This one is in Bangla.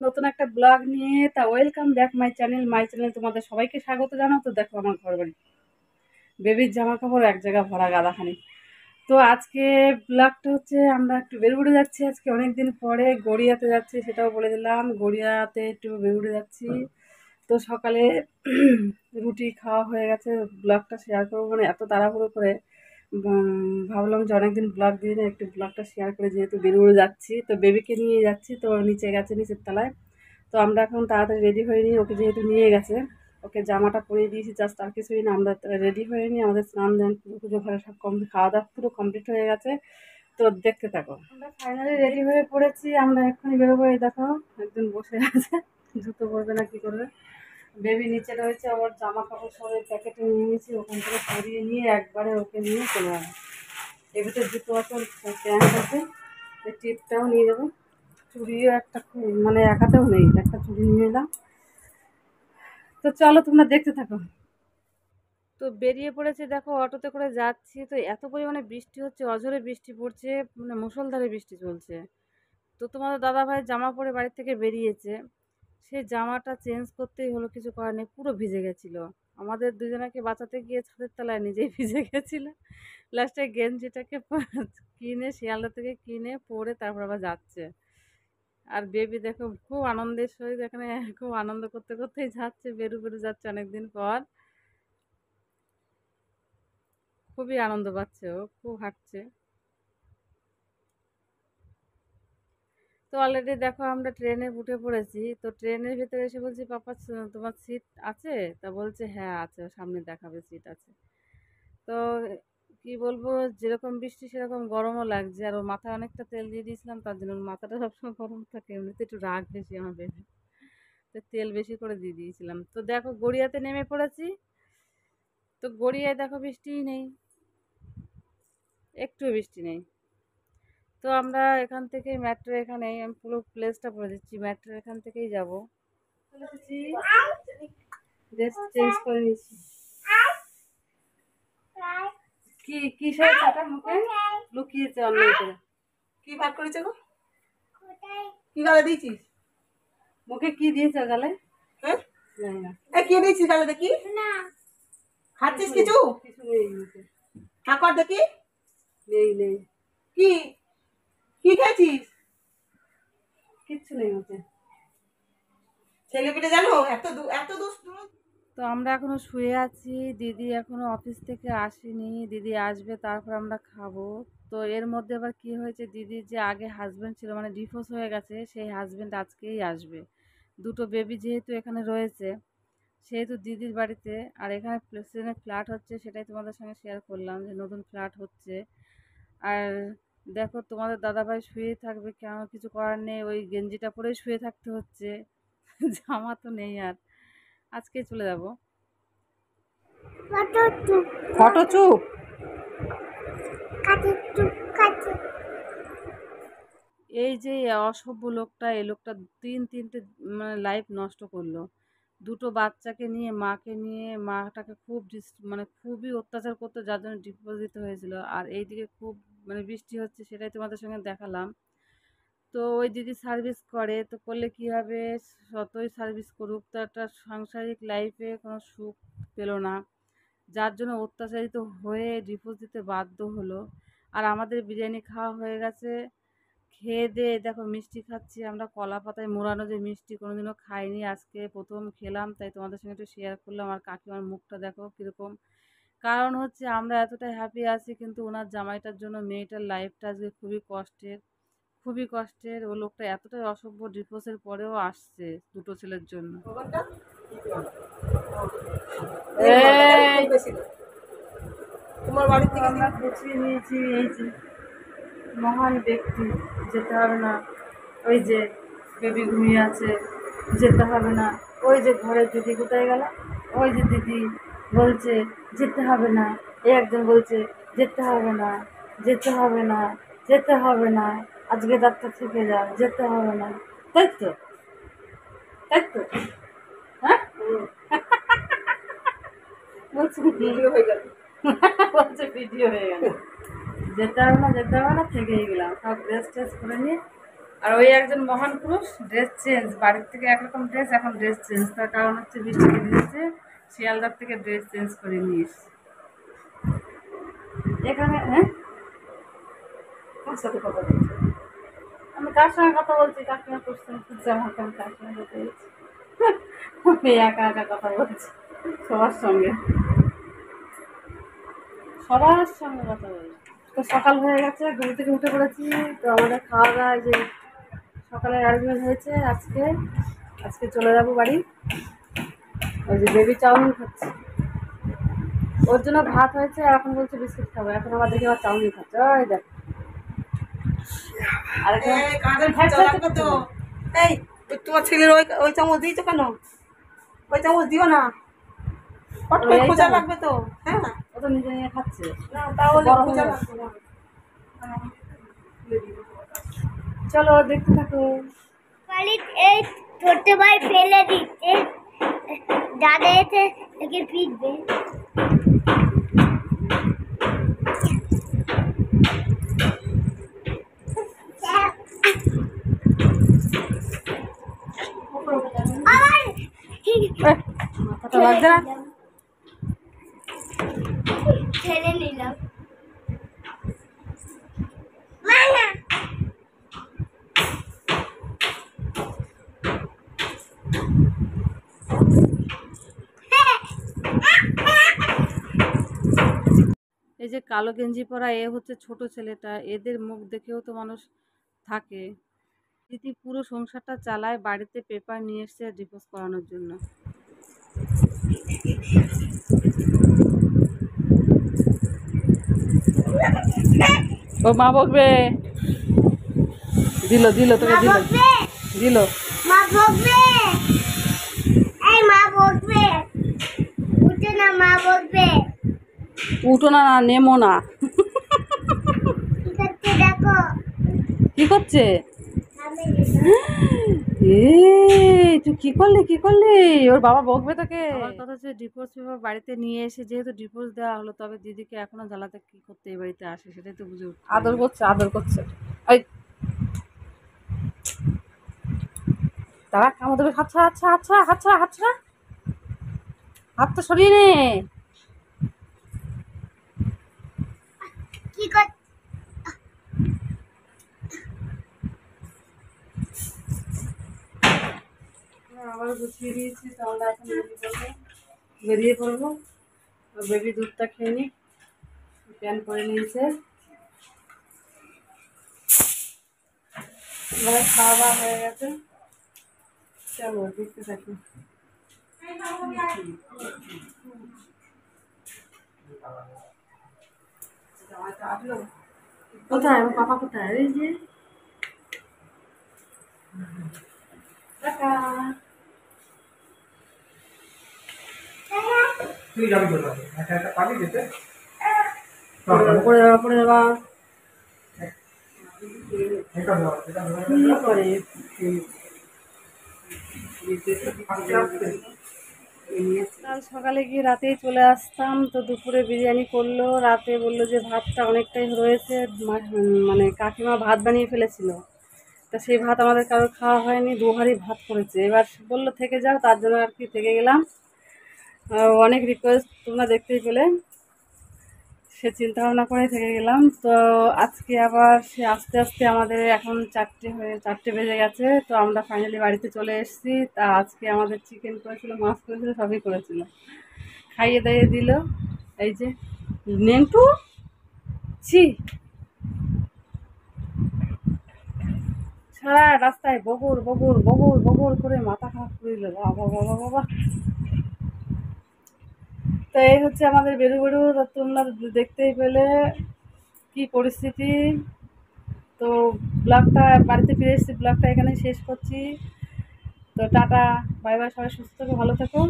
নতুন একটা ব্লগ নিয়ে। তা ওয়েলকাম ব্যাক মাই চ্যানেল তোমাদের সবাইকে স্বাগত জানাও। তো দেখো আমার ঘর বাড়ি, বেবির জামা কাপড় এক জায়গা ভরা গাদাখানি। তো আজকে ব্লগটা হচ্ছে আমরা একটু বেরুড়ে যাচ্ছি, আজকে অনেকদিন পরে গড়িয়াতে যাচ্ছি, সেটাও বলে দিলাম। গড়িয়াতে একটু বেরুড়ে যাচ্ছি। তো সকালে রুটি খাওয়া হয়ে গেছে, ব্লগটা শেয়ার করবো মানে এত তাড়াহুড়ো করে ভাবলাম যে অনেকদিন ব্লগ দিয়ে না, একটু ব্লগটা শেয়ার করে, যেহেতু বেরুড়ে যাচ্ছি তো বেবিকে নিয়ে যাচ্ছি। তো নিচে গেছে, নিচের তলায়। তো আমরা এখন তাড়াতাড়ি রেডি হয়ে নিই, ওকে যেহেতু নিয়ে গেছে, ওকে জামাটা পরিয়ে দিয়েছি, জাস্ট আর কিছুই না। আমরা রেডি হয়ে নিই, আমাদের স্নান ধান পুজো পুজো ঘরে সব কমপ্লিট, খাওয়া দাওয়া পুরো কমপ্লিট হয়ে গেছে। তো দেখতে থাকো। আমরা ফাইনালি রেডি হয়ে পড়েছি, আমরা এক্ষুনি বেরোবো। এই দেখো একজন বসে আছে, জুতো পরবে না কি করবে। বেবি নিচে রয়েছে, ওর জামা কাপড় সবাই প্যাকেটে নিয়ে নিয়েছি, ওখান থেকে পরিয়ে নিয়ে একবারে ওকে নিয়ে চলে যাবো। এর ভিতরে জুতো আছে, প্যান্ট আছে, এই টিপটাও নিয়ে যাবো। চুড়িও একটা, মানে একাতেও নেই, একটা চুড়ি নিয়ে এলাম। তো চলো তোমরা দেখতে থাকো। তো বেরিয়ে পড়েছে, দেখো অটোতে করে যাচ্ছি। তো এত পরিমাণে বৃষ্টি হচ্ছে, অঝরে বৃষ্টি পড়ছে, মানে মুষলধারে বৃষ্টি চলছে। তো তোমাদের দাদা ভাই জামা পরে বাড়ি থেকে বেরিয়েছে, সেই জামাটা চেঞ্জ করতেই হলো, কিছু করার নেই, পুরো ভিজে গেছিলো। আমাদের দুজনকে বাঁচাতে গিয়ে ছাদের তলায় নিজেই ভিজে গেছিলো। লাস্টে গেঞ্জিটাকে কিনে, শিয়ালদা থেকে কিনে পরে তারপর আবার যাচ্ছে। আর বেবি দেখো খুব আনন্দের সহিত এখানে, খুব আনন্দ করতে করতেই যাচ্ছে, বেরু বেরু যাচ্ছে অনেকদিন পর। খুবই আনন্দ পাচ্ছে, ও খুব হাঁটছে। তো অলরেডি দেখো আমরা ট্রেনে উঠে পড়েছি। তো ট্রেনের ভিতরে এসে বলছি, পাপা তোমার সিট আছে? তা বলছে হ্যাঁ আছে, সামনে দেখাবে সিট আছে। তো কি বলবো, যেরকম বৃষ্টি সেরকম গরমও লাগছে, আর ওর মাথায় অনেকটা তেল দিয়ে দিয়েছিলাম, তার জন্য ওর মাথাটা সবসময় গরম থাকে, এমনিতে একটু রাগ বেশি আমার বেবি, তো তেল বেশি করে দিয়ে দিয়েছিলাম। তো দেখো গড়িয়াতে নেমে পড়েছি। তো গড়িয়ায় দেখো বৃষ্টিই নেই, একটু বৃষ্টি নেই। তো আমরা এখান থেকে মেট্রো, এখানে আমি পুরো প্লেসটা বলে দিচ্ছি, মেট্রো এখান থেকেই যাব। চলে এসেছি, ড্রেস চেঞ্জ করে নিচ্ছি। কি কিসের চাটা মুখে লুকিয়েছে অন্যায় করে? কি ভাগ করেছে গো? কি গালে দিয়েছিস? মুখে কি দিয়েছে গালে? হ্যাঁ জানি না। কি দিয়েছিস গালে দেখি? খাচ্ছিস কিছু? কিছু নেই মুখে। ঠাকুর দেখি? নেই নেই। কি কি খেয়েছিস? কিচ্ছু নেই মুখে। ছেলে পেলে জানো এত এত দুষ্টু। তো আমরা এখনো শুয়ে আছি, দিদি এখনো অফিস থেকে আসেনি, দিদি আসবে তারপর আমরা খাবো। তো এর মধ্যে আবার কি হয়েছে, দিদির যে আগে হাজব্যান্ড ছিল, মানে ডিভোর্স হয়ে গেছে, সেই হাজব্যান্ড আজকেই আসবে। দুটো বেবি যেহেতু এখানে রয়েছে, সেহেতু দিদির বাড়িতে। আর এখানে প্রেসিডেন্টের ফ্ল্যাট হচ্ছে, সেটাই তোমাদের সঙ্গে শেয়ার করলাম যে নতুন ফ্ল্যাট হচ্ছে। আর দেখো তোমাদের দাদাভাই শুয়েই থাকবে, কেন কিছু করার নেই, ওই গেঞ্জিটা পরেই শুয়ে থাকতে হচ্ছে। জামা তো নেই আর, আজকে চলে যাব। ফটো চুপ। এই যে অসভ্য লোকটা, এই লোকটা তিনটে মানে লাইফ নষ্ট করলো। দুটো বাচ্চাকে নিয়ে, মাকে নিয়ে, মাটাকে খুব মানে খুবই অত্যাচার করতো, যার জন্য ডিভোর্স দিতে হয়েছিল। আর এইদিকে খুব মানে বৃষ্টি হচ্ছে, সেটাই তোমাদের সঙ্গে দেখালাম। তো ওই দিদি সার্ভিস করে, তো করলে কি হবে, যতই সার্ভিস করুক, তো একটা সাংসারিক লাইফে কোনো সুখ পেল না, যার জন্য অত্যাচারিত হয়ে ডিভোর্স দিতে বাধ্য হলো। আর আমাদের বিরিয়ানি খাওয়া হয়ে গেছে, খেয়ে দিয়ে দেখো মিষ্টি খাচ্ছি আমরা, কলা পাতায় মোড়ানো যে মিষ্টি, কোনোদিনও খাইনি, আজকে প্রথম খেলাম, তাই তোমাদের সঙ্গে একটু শেয়ার করলাম। আর কাকিমার মুখটা দেখো কীরকম, কারণ হচ্ছে আমরা এতটা হ্যাপি আছি, কিন্তু ওনার জামাইটার জন্য মেয়েটার লাইফটা আজকে খুবই কষ্টের, খুবই কষ্টের। ও লোকটা এতটাই অসভ্য, ডিভোর্সের পরেও আসছে দুটো ছেলের জন্য। তোমার বাড়ি থেকে আমরা গুছিয়ে নিয়েছি, এই যে মহান ব্যক্তি, যেতে হবে না। ওই যে বেবি ঘুমিয়ে আছে, যেতে হবে না। ওই যে ঘরের দিদি কোথায় গেল? ওই যে দিদি বলছে যেতে হবে না, এই একজন বলছে যেতে হবে না, যেতে হবে না, যেতে হবে না, আজকে ডাক্তার থেকে যাও, যেতে হবে না। তাই তো, তাই তো, হ্যাঁ বলছে ভিডিও হয়ে গেল। বলছে ভিডিও হয়ে গেল, যেতে হবে না, যেতে হবে না, থেকেই গেলাম। সব ড্রেস ট্রেস করে নিয়ে আর ওই একজন মহান পুরুষ ড্রেস চেঞ্জ, বাড়ির থেকে একরকম ড্রেস, এখন ড্রেস চেঞ্জ। তার কারণ হচ্ছে বৃষ্টিতে ভিজেছে, শিয়ালদার থেকে ড্রেস চেঞ্জ করে নিয়ে এসছে এখানে। হ্যাঁ, কার সাথে কথা বলছি? আমি কার সঙ্গে কথা বলছি? কাকিমা কোশ্চেন করছে আমাকে, আমি কার সঙ্গে কথা বলছি? আমি একা একা কথা বলছি সবার সঙ্গে, সবার সঙ্গে কথা বলছি। তো সকাল হয়ে গেছে, ঘুম থেকে উঠে পড়েছি। তো আমাদের খাওয়া দাওয়া যে সকালে অ্যারেঞ্জমেন্ট হয়েছে আজকে। আজকে চলে যাবো বাড়ি। ওই যে বেবি চাউমিন খাচ্ছে, ওর জন্য ভাত হয়েছে, আর এখন বলছে বিস্কুট খাবো। এখন আবার দেখি আবার চাউমিন খাচ্ছে। ওই দেখ এই তোমার ছেলের ওই ওই চামচ দিয়েছো কেন? ওই চামচ দিও না, খোঁজা লাগবে তো। হ্যাঁ, ও তো নিজে নিয়ে খাচ্ছে। না তাহলে বড় খোঁজা হয়ে লাগবে না। চলো দেখতে থাকো। এই ছোট ভাই ফেলে দিচ্ছে, দাদা এসে একে পিটবে। মাথাটা লাগছে না? ছেড়ে নিলাম মানা। এই যে কালো গেঞ্জি পরা এ হচ্ছে ছোট ছেলেটা। এদের মুখ দেখেও তো মানুষ থাকে। দিদি পুরো সংসারটা চালায়, বাড়িতে পেপার নিয়ে এসছে ডিভোর্স করানোর জন্য। ও মা বকবে, দিল দিল তোকে, দিল দিল। মা বকবে, এই মা বকবে, উঠে না, মা বকবে। উঠো না, নেমো না। কি করছে দেখো, কি করছে? আমি এ তুই কি করলি, কি করলি? ওর বাবা বকবে তোকে। আমার কথা হচ্ছে ডিভোর্স পেপার বাড়িতে নিয়ে এসে যেহেতু ডিভোর্স দেওয়া হলো, তবে দিদিকে এখনো জ্বালাতে কি করতে এই বাড়িতে আসে সেটাই তো বুঝে উঠতে। আদর করছে, আদর করছে। এই তারা কামড় দেবে। আচ্ছা আচ্ছা আচ্ছা আচ্ছা আচ্ছা, হাত তো সরিয়ে নে। কি কর, আবার গুছিয়ে দিয়েছি, তো আমরা এখন বেরিয়ে পড়বো। বেবি দুধটা খেয়ে নি, প্যান করে নিয়েছে। এবারে খাওয়া দাওয়া হয়ে গেছে, চলো দেখতে থাকি। কোথায় আমার পাপা, কোথায়? এই যে টাটা। তুই যাবি কোথায়? একটা পাবি যেতে? পড়ে যাবা, পড়ে যাবা। এটা ধর, এটা ধর। কি করে কাল সকালে গিয়ে রাতেই চলে আসতাম। তো দুপুরে বিরিয়ানি করলো, রাতে বললো যে ভাতটা অনেকটাই রয়েছে। মানে কাকিমা ভাত বানিয়ে ফেলেছিল, তা সেই ভাত আমাদের কারোর খাওয়া হয়নি, 2 হাঁড়ি ভাত করেছে। এবার বললো থেকে যাও, তার জন্য আর কি থেকে গেলাম। অনেক রিকোয়েস্ট তোমরা দেখতেই পেলে, সে চিন্তা ভাবনা করে থেকে গেলাম। তো আজকে আবার সে আস্তে আস্তে আমাদের এখন 4টে বেজে গেছে। তো আমরা ফাইনালি বাড়িতে চলে এসেছি। তা আজকে আমাদের চিকেন করেছিল, মাছ করেছিল, সবই করেছিল। খাইয়ে দাইয়ে দিল। এই যে নেন্টু, ছি, সারা রাস্তায় বগুর বগুর বগুর বগুর করে মাথা খারাপ করে দিল। বাবা বাবা বাবা। তো এই হচ্ছে আমাদের বেরু বেরু, তোমরা দেখতেই পেলে কি পরিস্থিতি। তো ব্লগটা বাড়িতে ফিরে এসেছি, ব্লগটা এখানে শেষ করছি। তো টাটা, বাই বাই, সবাই সুস্থ থেকো, ভালো থেকো।